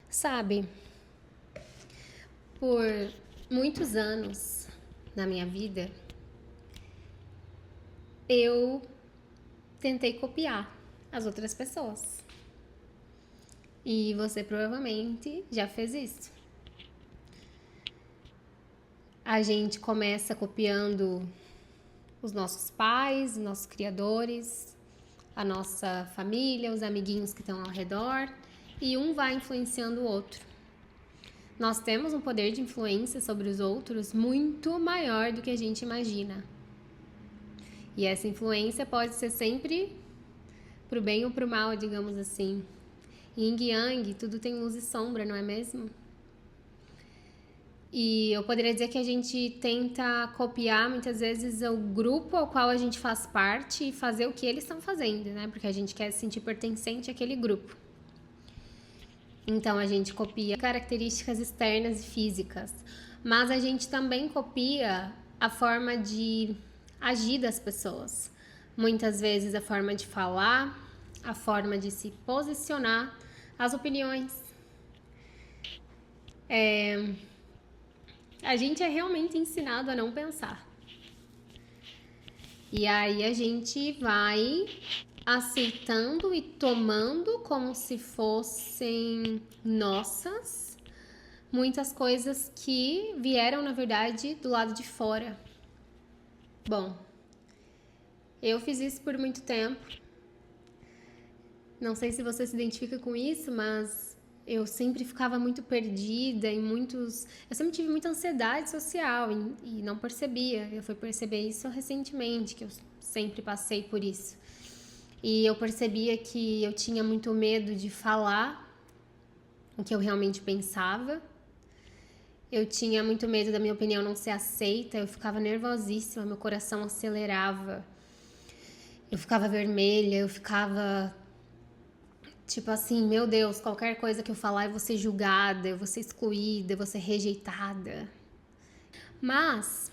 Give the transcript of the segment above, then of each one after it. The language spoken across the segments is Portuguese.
Sabe, por muitos anos na minha vida, eu tentei copiar as outras pessoas. E você provavelmente já fez isso. A gente começa copiando os nossos pais, os nossos criadores, a nossa família, os amiguinhos que estão ao redor, e um vai influenciando o outro. Nós temos um poder de influência sobre os outros muito maior do que a gente imagina. E essa influência pode ser sempre pro bem ou pro mal, digamos assim. Yin e Yang, tudo tem luz e sombra, não é mesmo? E eu poderia dizer que a gente tenta copiar muitas vezes o grupo ao qual a gente faz parte e fazer o que eles estão fazendo, né? Porque a gente quer se sentir pertencente àquele grupo. Então a gente copia características externas e físicas, mas a gente também copia a forma de agir das pessoas. Muitas vezes a forma de falar, a forma de se posicionar, as opiniões. A gente é realmente ensinado a não pensar. E aí a gente vai aceitando e tomando como se fossem nossas muitas coisas que vieram, na verdade, do lado de fora. Bom, eu fiz isso por muito tempo. Não sei se você se identifica com isso, mas eu sempre ficava muito perdida em muitos. Eu sempre tive muita ansiedade social e não percebia. Eu fui perceber isso recentemente, que eu sempre passei por isso. E eu percebia que eu tinha muito medo de falar o que eu realmente pensava. Eu tinha muito medo da minha opinião não ser aceita, eu ficava nervosíssima, meu coração acelerava. Eu ficava vermelha, eu ficava tipo assim, meu Deus, qualquer coisa que eu falar eu vou ser julgada, eu vou ser excluída, eu vou ser rejeitada. Mas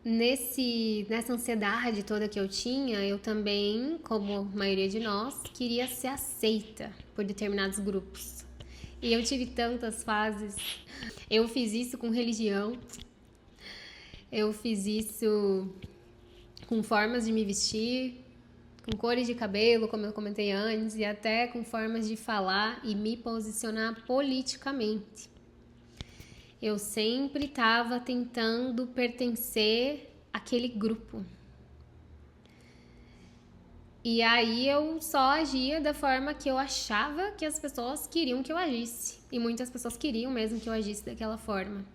nessa ansiedade toda que eu tinha, eu também, como a maioria de nós, queria ser aceita por determinados grupos. E eu tive tantas fases. Eu fiz isso com religião. Eu fiz isso com formas de me vestir, com cores de cabelo, como eu comentei antes, e até com formas de falar e me posicionar politicamente. Eu sempre estava tentando pertencer àquele grupo. E aí eu só agia da forma que eu achava que as pessoas queriam que eu agisse. E muitas pessoas queriam mesmo que eu agisse daquela forma.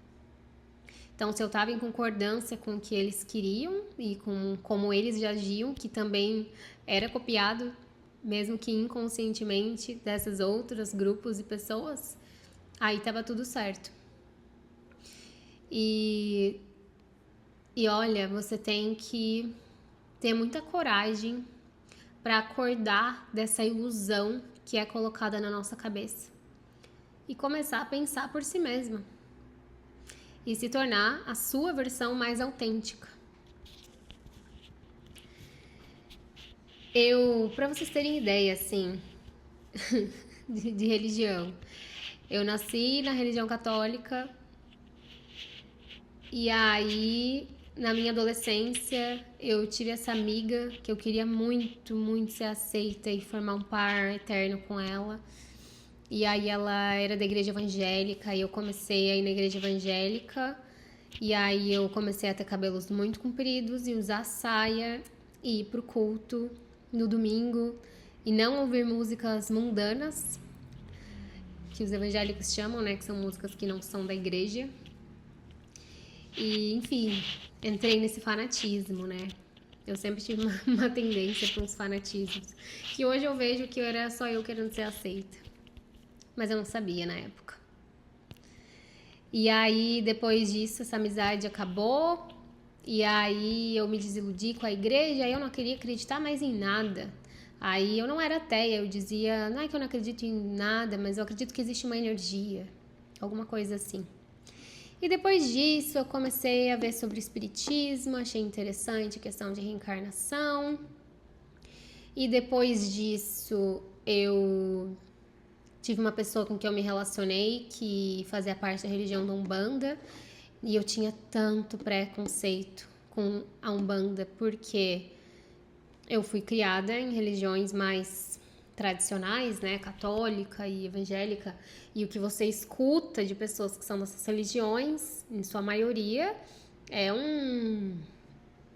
Então, se eu estava em concordância com o que eles queriam e com como eles agiam, que também era copiado, mesmo que inconscientemente, desses outros grupos e pessoas, aí estava tudo certo. E olha, você tem que ter muita coragem para acordar dessa ilusão que é colocada na nossa cabeça e começar a pensar por si mesma e se tornar a sua versão mais autêntica. Para vocês terem ideia, assim, de religião, eu nasci na religião católica e aí, na minha adolescência, eu tive essa amiga que eu queria muito, muito ser aceita e formar um par eterno com ela. E aí ela era da igreja evangélica e eu comecei a ir na igreja evangélica. E aí eu comecei a ter cabelos muito compridos e usar saia e ir pro culto no domingo e não ouvir músicas mundanas, que os evangélicos chamam, né, que são músicas que não são da igreja. E, enfim, entrei nesse fanatismo, né? Eu sempre tive uma tendência para uns fanatismos, que hoje eu vejo que era só eu querendo ser aceita. Mas eu não sabia na época. E aí, depois disso, essa amizade acabou. E aí eu me desiludi com a igreja, aí eu não queria acreditar mais em nada. Aí eu não era ateia, eu dizia, não é que eu não acredito em nada, mas eu acredito que existe uma energia, alguma coisa assim. E depois disso eu comecei a ver sobre o espiritismo, achei interessante a questão de reencarnação. E depois disso eu tive uma pessoa com quem eu me relacionei que fazia parte da religião da Umbanda e eu tinha tanto preconceito com a Umbanda porque eu fui criada em religiões mais tradicionais, né, católica e evangélica, e o que você escuta de pessoas que são dessas religiões, em sua maioria, é um...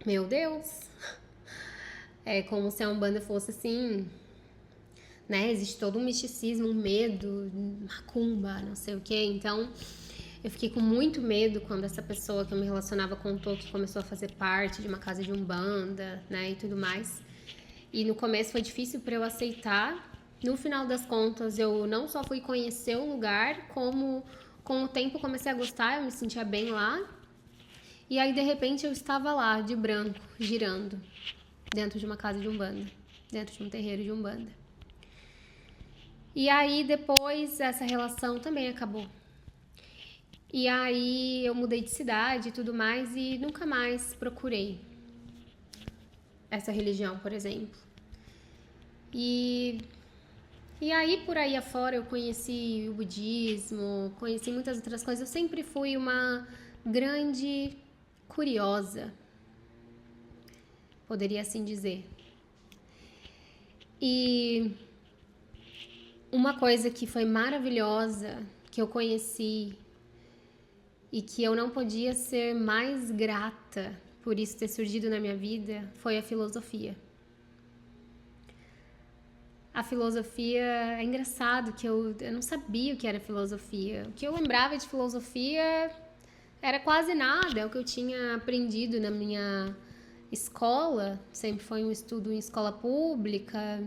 Meu Deus! É como se a Umbanda fosse assim, né? Existe todo um misticismo, um medo, macumba, não sei o quê. Então, eu fiquei com muito medo quando essa pessoa que eu me relacionava contou que começou a fazer parte de uma casa de Umbanda, né? E tudo mais. E no começo foi difícil para eu aceitar. No final das contas, eu não só fui conhecer o lugar, como com o tempo comecei a gostar, eu me sentia bem lá. E aí, de repente, eu estava lá, de branco, girando, dentro de uma casa de Umbanda, dentro de um terreiro de Umbanda. E aí, depois, essa relação também acabou. E aí, eu mudei de cidade e tudo mais, e nunca mais procurei essa religião, por exemplo. E aí, por aí afora, eu conheci o budismo, conheci muitas outras coisas. Eu sempre fui uma grande curiosa, poderia assim dizer. E uma coisa que foi maravilhosa, que eu conheci e que eu não podia ser mais grata por isso ter surgido na minha vida, foi a filosofia. A filosofia, é engraçado que eu não sabia o que era filosofia. O que eu lembrava de filosofia era quase nada, é o que eu tinha aprendido na minha escola, sempre foi um estudo em escola pública.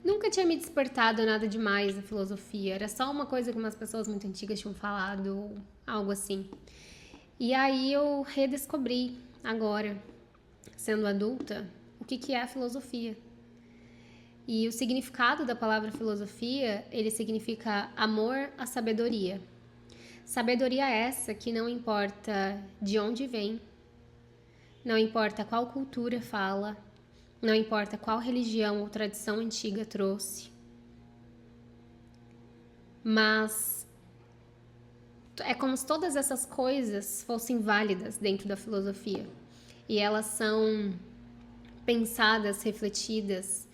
Nunca tinha me despertado nada demais a filosofia, era só uma coisa que umas pessoas muito antigas tinham falado, algo assim. E aí eu redescobri agora, sendo adulta, o que é a filosofia. E o significado da palavra filosofia, ele significa amor à sabedoria. Sabedoria essa que não importa de onde vem, não importa qual cultura fala, não importa qual religião ou tradição antiga trouxe, mas é como se todas essas coisas fossem válidas dentro da filosofia. E elas são pensadas, refletidas,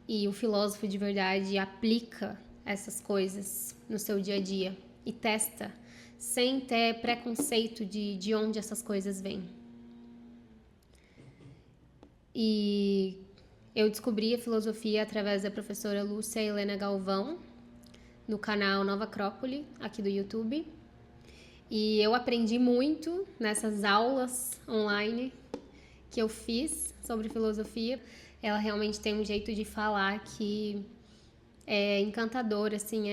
e o filósofo de verdade aplica essas coisas no seu dia a dia e testa, sem ter preconceito de onde essas coisas vêm. E eu descobri a filosofia através da professora Lúcia Helena Galvão, no canal Nova Acrópole, aqui do YouTube. E eu aprendi muito nessas aulas online que eu fiz sobre filosofia. Ela realmente tem um jeito de falar que é encantador, assim,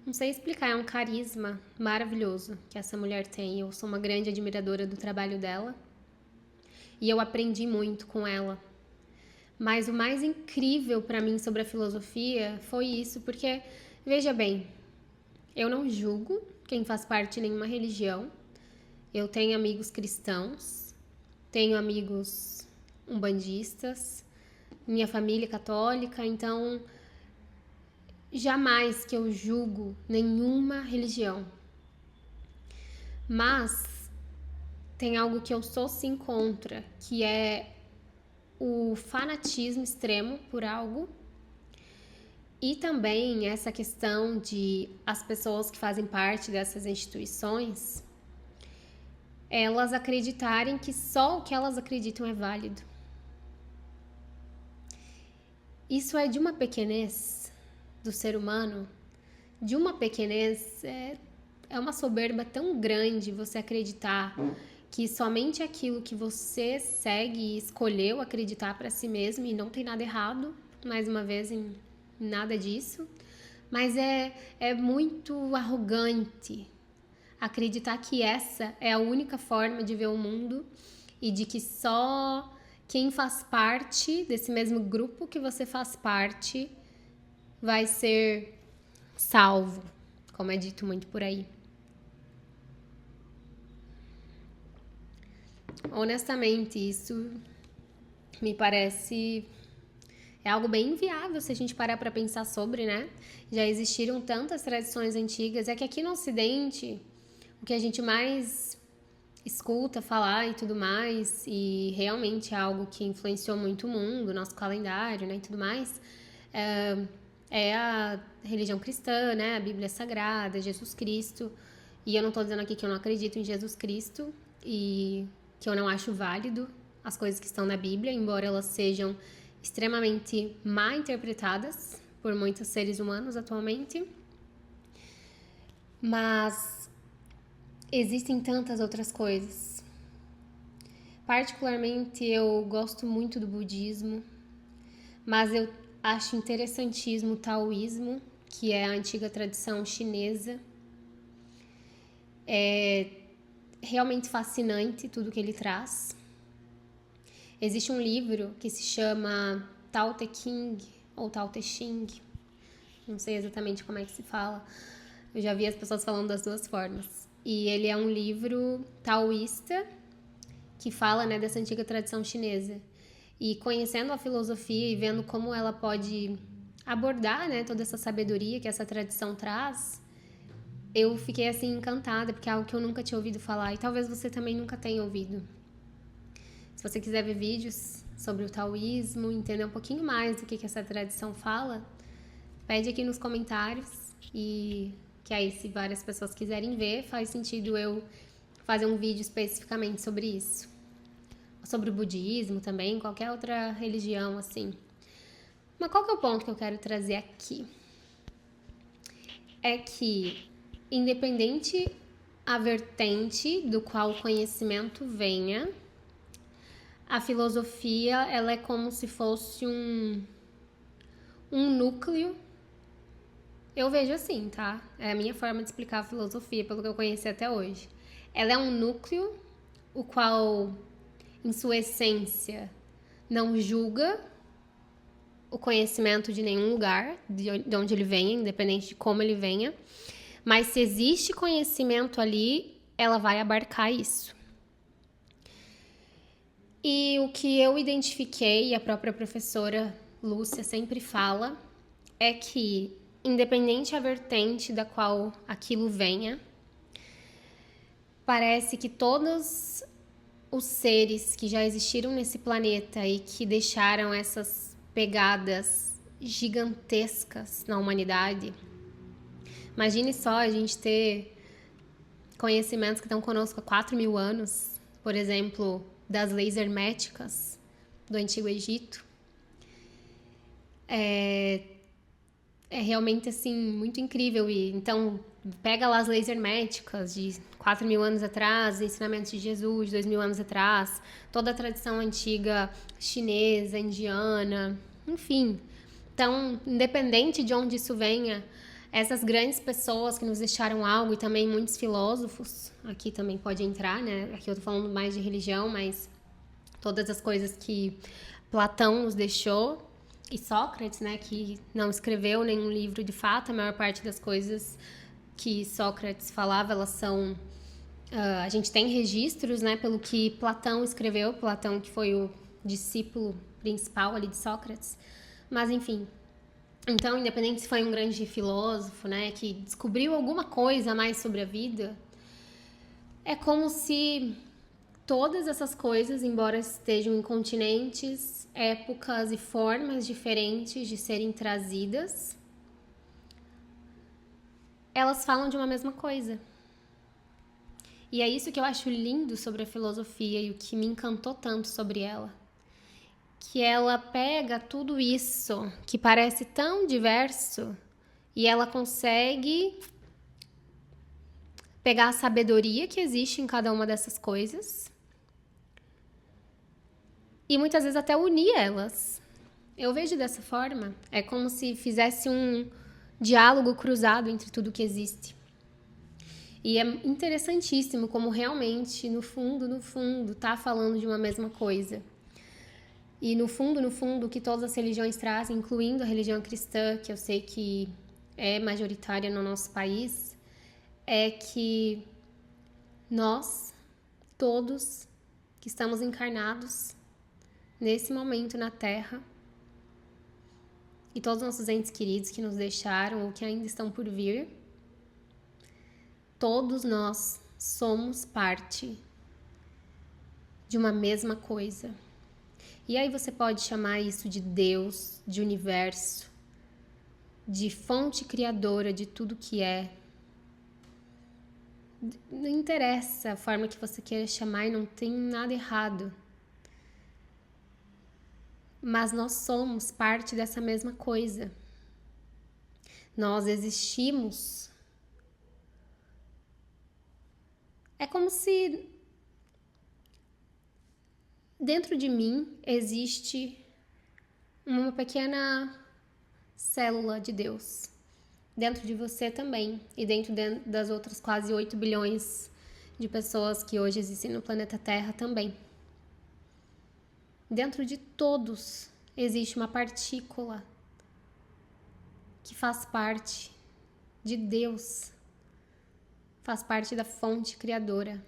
não sei explicar, é um carisma maravilhoso que essa mulher tem. Eu sou uma grande admiradora do trabalho dela e eu aprendi muito com ela. Mas o mais incrível para mim sobre a filosofia foi isso, porque, veja bem, eu não julgo quem faz parte de nenhuma religião. Eu tenho amigos cristãos, tenho amigos umbandistas, minha família é católica, então jamais que eu julgo nenhuma religião. Mas tem algo que eu sou sim contra, que é o fanatismo extremo por algo e também essa questão de as pessoas que fazem parte dessas instituições elas acreditarem que só o que elas acreditam é válido. Isso é de uma pequenez do ser humano, de uma pequenez, é uma soberba tão grande você acreditar que somente aquilo que você segue e escolheu acreditar para si mesmo, e não tem nada errado, mais uma vez, em nada disso, mas é muito arrogante acreditar que essa é a única forma de ver o mundo e de que só quem faz parte desse mesmo grupo que você faz parte vai ser salvo, como é dito muito por aí. Honestamente, isso me parece É algo bem inviável se a gente parar para pensar sobre, né? Já existiram tantas tradições antigas. É que aqui no Ocidente, o que a gente mais escuta falar e tudo mais, e realmente é algo que influenciou muito o mundo, nosso calendário, né, e tudo mais, é a religião cristã, né, a Bíblia Sagrada, Jesus Cristo. E eu não tô dizendo aqui que eu não acredito em Jesus Cristo e que eu não acho válido as coisas que estão na Bíblia, embora elas sejam extremamente mal interpretadas por muitos seres humanos atualmente. Mas existem tantas outras coisas. Particularmente, eu gosto muito do budismo, mas eu acho interessantíssimo o taoísmo, que é a antiga tradição chinesa. É realmente fascinante tudo que ele traz. Existe um livro que se chama Tao Te Ching, ou Tao Te Ching, não sei exatamente como é que se fala. Eu já vi as pessoas falando das duas formas. E ele é um livro taoísta que fala, né, dessa antiga tradição chinesa. E conhecendo a filosofia e vendo como ela pode abordar, né, toda essa sabedoria que essa tradição traz, eu fiquei assim encantada, porque é algo que eu nunca tinha ouvido falar e talvez você também nunca tenha ouvido. Se você quiser ver vídeos sobre o taoísmo, entender um pouquinho mais do que essa tradição fala, pede aqui nos comentários e que aí se várias pessoas quiserem ver, faz sentido eu fazer um vídeo especificamente sobre isso. Sobre o budismo também, qualquer outra religião assim. Mas qual que é o ponto que eu quero trazer aqui? É que, independente a vertente do qual o conhecimento venha, a filosofia ela é como se fosse um núcleo. Eu vejo assim, tá? É a minha forma de explicar a filosofia, pelo que eu conheci até hoje. Ela é um núcleo, o qual, em sua essência, não julga o conhecimento de nenhum lugar, de onde ele venha, independente de como ele venha. Mas se existe conhecimento ali, ela vai abarcar isso. E o que eu identifiquei, e a própria professora Lúcia sempre fala, é que, independente a vertente da qual aquilo venha, parece que todos os seres que já existiram nesse planeta e que deixaram essas pegadas gigantescas na humanidade. Imagine só a gente ter conhecimentos que estão conosco há 4.000 anos, por exemplo, das leis herméticas do Antigo Egito. É realmente, assim, muito incrível. E então, pega lá as leis herméticas de 4.000 anos atrás, ensinamentos de Jesus, de 2.000 anos atrás, toda a tradição antiga chinesa, indiana, enfim. Então, independente de onde isso venha, essas grandes pessoas que nos deixaram algo, e também muitos filósofos, aqui também pode entrar, né? Aqui eu tô falando mais de religião, mas todas as coisas que Platão nos deixou, e Sócrates, né, que não escreveu nenhum livro de fato, a maior parte das coisas que Sócrates falava, elas são... a gente tem registros, né, pelo que Platão escreveu, Platão que foi o discípulo principal ali de Sócrates, mas enfim... Então, independente se foi um grande filósofo, né, que descobriu alguma coisa a mais sobre a vida, é como se todas essas coisas, embora estejam em continentes, épocas e formas diferentes de serem trazidas, elas falam de uma mesma coisa. E é isso que eu acho lindo sobre a filosofia e o que me encantou tanto sobre ela. Que ela pega tudo isso que parece tão diverso e ela consegue pegar a sabedoria que existe em cada uma dessas coisas e muitas vezes até unir elas. Eu vejo dessa forma. É como se fizesse um diálogo cruzado entre tudo que existe. E é interessantíssimo como realmente, no fundo, tá falando de uma mesma coisa. E no fundo, o que todas as religiões trazem, incluindo a religião cristã, que eu sei que é majoritária no nosso país, é que nós, todos que estamos encarnados nesse momento na Terra, e todos os nossos entes queridos que nos deixaram ou que ainda estão por vir, todos nós somos parte de uma mesma coisa. E aí você pode chamar isso de Deus, de universo, de fonte criadora de tudo que é. Não interessa a forma que você queira chamar, e não tem nada errado. Mas nós somos parte dessa mesma coisa. Nós existimos. É como se dentro de mim existe uma pequena célula de Deus. Dentro de você também. E dentro das outras quase 8 bilhões de pessoas que hoje existem no planeta Terra também. Dentro de todos existe uma partícula que faz parte de Deus, faz parte da fonte criadora.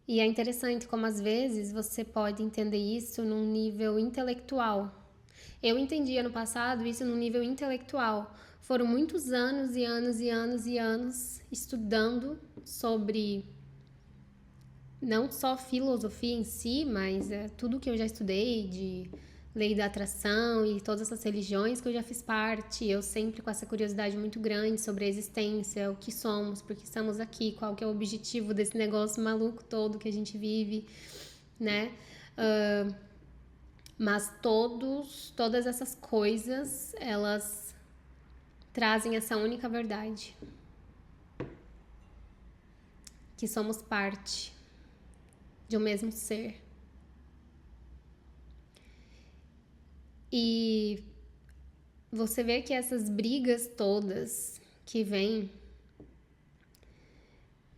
E é interessante como às vezes você pode entender isso num nível intelectual. Eu entendi ano passado isso num nível intelectual. Foram muitos anos e anos e anos e anos estudando sobre não só filosofia em si, mas tudo que eu já estudei de lei da atração e todas essas religiões que eu já fiz parte. Eu sempre com essa curiosidade muito grande sobre a existência, o que somos, por que estamos aqui, qual que é o objetivo desse negócio maluco todo que a gente vive, né? Mas todas essas coisas, elas trazem essa única verdade, que somos parte de um mesmo ser. E você vê que essas brigas todas que vêm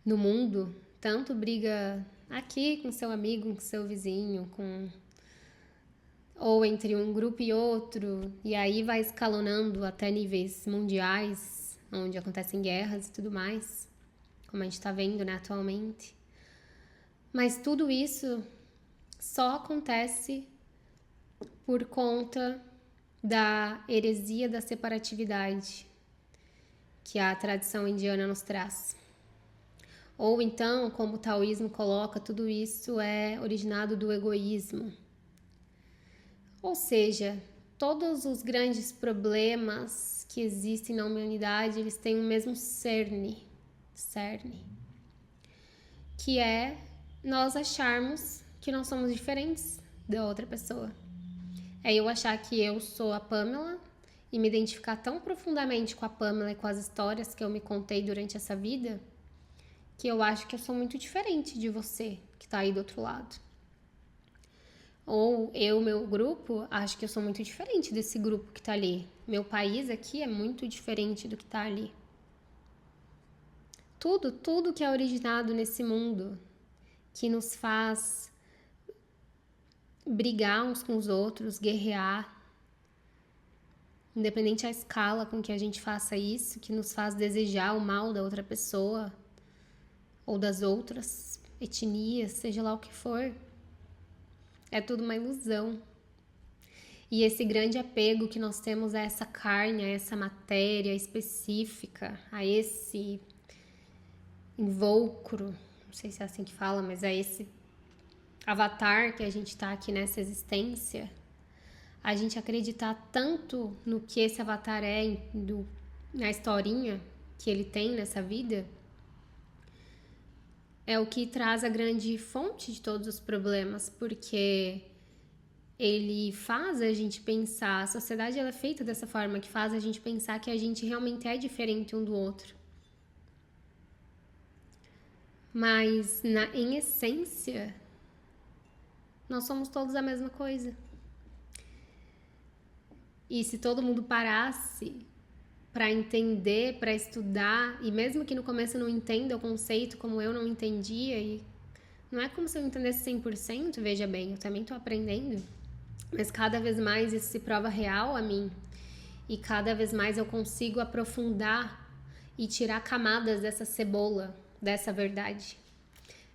no mundo, tanto briga aqui com seu amigo, com seu vizinho, ou entre um grupo e outro, e aí vai escalonando até níveis mundiais, onde acontecem guerras e tudo mais, como a gente está vendo, né, atualmente. Mas tudo isso só acontece por conta da heresia da separatividade que a tradição indiana nos traz. Ou então, como o taoísmo coloca, tudo isso é originado do egoísmo. Ou seja, todos os grandes problemas que existem na humanidade, eles têm o mesmo cerne, que é nós acharmos que nós somos diferentes da outra pessoa. É eu achar que eu sou a Pamela e me identificar tão profundamente com a Pamela e com as histórias que eu me contei durante essa vida, que eu acho que eu sou muito diferente de você que tá aí do outro lado. Ou eu, meu grupo, acho que eu sou muito diferente desse grupo que tá ali. Meu país aqui é muito diferente do que tá ali. Tudo que é originado nesse mundo, que nos faz brigar uns com os outros, guerrear, independente da escala com que a gente faça isso, que nos faz desejar o mal da outra pessoa ou das outras etnias, seja lá o que for, é tudo uma ilusão. E esse grande apego que nós temos a essa carne, a essa matéria específica, a esse invólucro, não sei se é assim que fala, mas é esse avatar que a gente tá aqui nessa existência, a gente acreditar tanto no que esse avatar é, na historinha que ele tem nessa vida, é o que traz a grande fonte de todos os problemas, porque ele faz a gente pensar, a sociedade ela é feita dessa forma, que faz a gente pensar que a gente realmente é diferente um do outro. Mas, em essência, nós somos todos a mesma coisa. E se todo mundo parasse para entender, para estudar, e mesmo que no começo não entenda o conceito como eu não entendia, e não é como se eu entendesse 100%, veja bem, eu também estou aprendendo, mas cada vez mais isso se prova real a mim, e cada vez mais eu consigo aprofundar e tirar camadas dessa cebola, dessa verdade.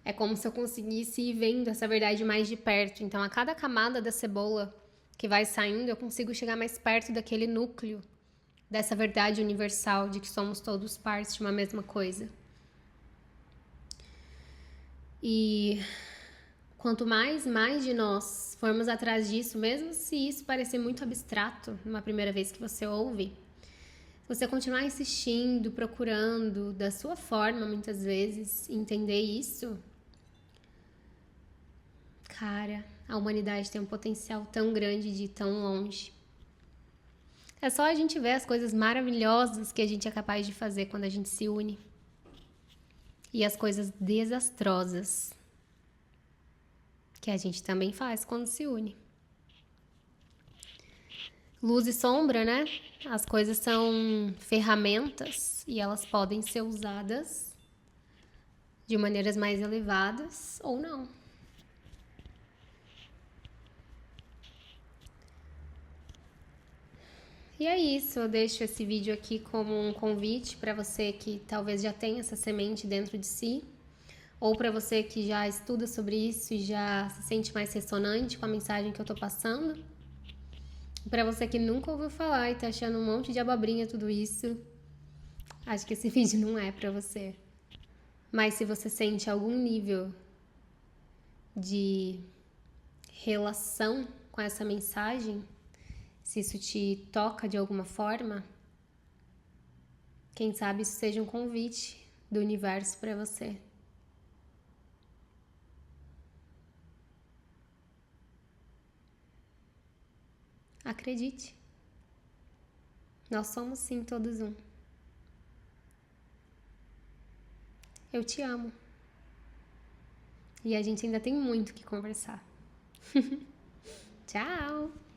É como se eu conseguisse ir vendo essa verdade mais de perto. Então, a cada camada da cebola que vai saindo, eu consigo chegar mais perto daquele núcleo, dessa verdade universal de que somos todos partes de uma mesma coisa. E quanto mais de nós formos atrás disso, mesmo se isso parecer muito abstrato numa primeira vez que você ouve, você continuar insistindo, procurando da sua forma, muitas vezes, entender isso, cara, a humanidade tem um potencial tão grande de ir tão longe. É só a gente ver as coisas maravilhosas que a gente é capaz de fazer quando a gente se une. E as coisas desastrosas que a gente também faz quando se une. Luz e sombra, né? As coisas são ferramentas e elas podem ser usadas de maneiras mais elevadas ou não. E é isso, eu deixo esse vídeo aqui como um convite para você que talvez já tenha essa semente dentro de si, ou para você que já estuda sobre isso e já se sente mais ressonante com a mensagem que eu tô passando. Para você que nunca ouviu falar e tá achando um monte de abobrinha tudo isso, acho que esse vídeo não é para você. Mas se você sente algum nível de relação com essa mensagem, se isso te toca de alguma forma, quem sabe isso seja um convite do universo para você. Acredite, nós somos sim todos um. Eu te amo. E a gente ainda tem muito que conversar. Tchau!